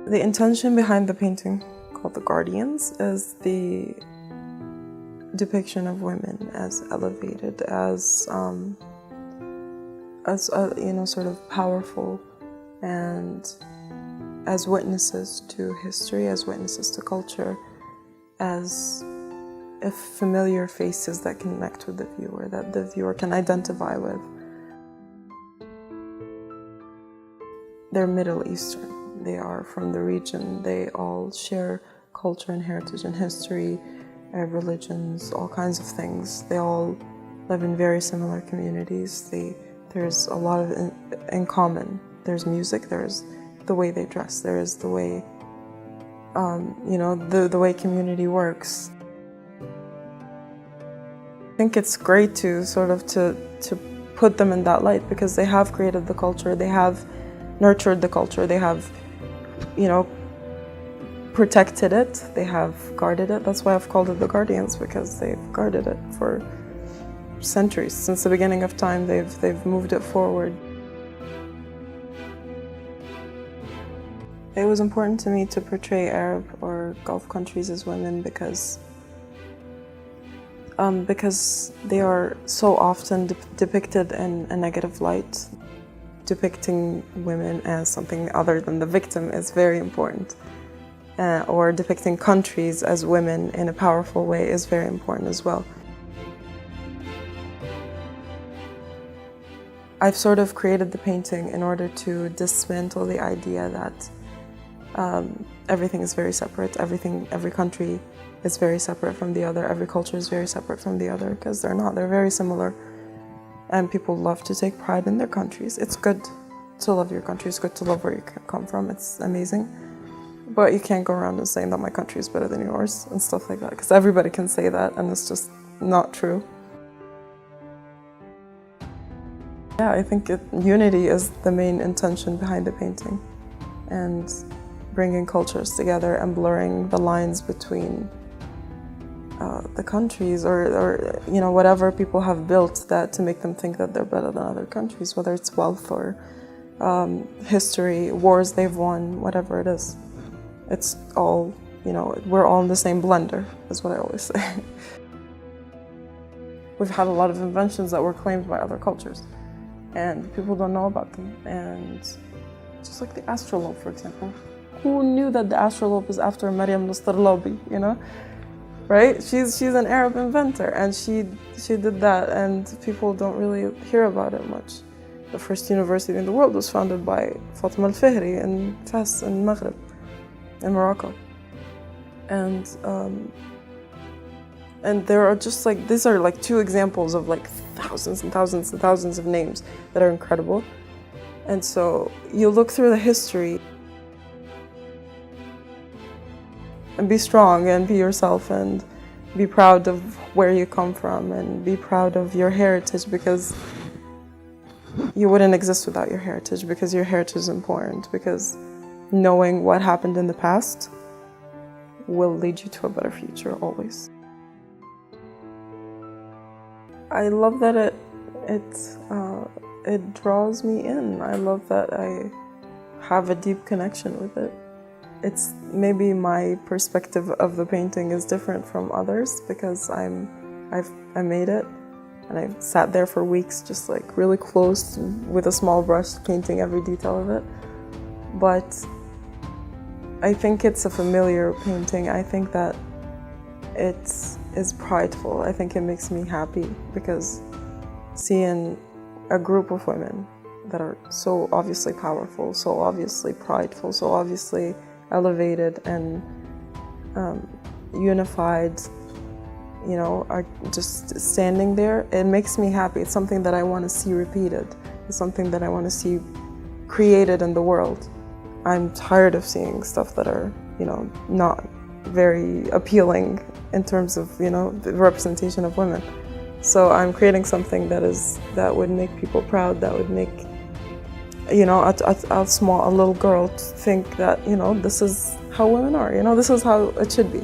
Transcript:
The intention behind the painting, called The Guardians, is the depiction of women as elevated, as sort of powerful, and as witnesses to history, as witnesses to culture, as if familiar faces that connect with the viewer, that the viewer can identify with. They're Middle Eastern. They are from the region. They all share culture and heritage and history, religions, all kinds of things. They all live in very similar communities. There's a lot of in common. There's music, there's the way they dress, there is the way, the way community works. I think it's great to sort of to put them in that light, because they have created the culture, they have nurtured the culture, they have, protected it, they have guarded it. That's why I've called it the Guardians, because they've guarded it for centuries. Since the beginning of time, they've moved it forward. It was important to me to portray Arab or Gulf countries as women because they are so often depicted in a negative light. Depicting women as something other than the victim is very important. Or depicting countries as women in a powerful way is very important as well. I've sort of created the painting in order to dismantle the idea that everything is very separate. Every country is very separate from the other. Every culture is very separate from the other, because they're not. They're very similar. And people love to take pride in their countries. It's good to love your country. It's good to love where you come from. It's amazing. But you can't go around and saying that my country is better than yours and stuff like that, because everybody can say that, and it's just not true. Yeah, I think unity is the main intention behind the painting, and bringing cultures together and blurring the lines between the countries or whatever people have built that to make them think that they're better than other countries, whether it's wealth or history, wars they've won, whatever it is. It's all, we're all in the same blender, is what I always say. We've had a lot of inventions that were claimed by other cultures, and people don't know about them. And just like the astrolabe, for example. Who knew that the astrolabe is after Maryam Nustarlabi, right? She's an Arab inventor, and she did that, and people don't really hear about it much. The first university in the world was founded by Fatima al-Fihri in Fes in Maghreb, in Morocco. And there are just these are two examples of thousands and thousands and thousands of names that are incredible. And so you look through the history and be strong and be yourself and be proud of where you come from and be proud of your heritage, because you wouldn't exist without your heritage, because your heritage is important, because knowing what happened in the past will lead you to a better future always. I love that it draws me in. I love that I have a deep connection with it. It's maybe my perspective of the painting is different from others, because I made it and I sat there for weeks just really close with a small brush painting every detail of it. But I think it's a familiar painting. I think that it is prideful. I think it makes me happy, because seeing a group of women that are so obviously powerful, so obviously prideful, so obviously elevated and unified, are just standing there, it makes me happy. It's something that I want to see repeated. It's something that I want to see created in the world. I'm tired of seeing stuff that are, not very appealing in terms of, the representation of women. So I'm creating something that would make people proud, that would make, a little girl think that, this is how women are, this is how it should be.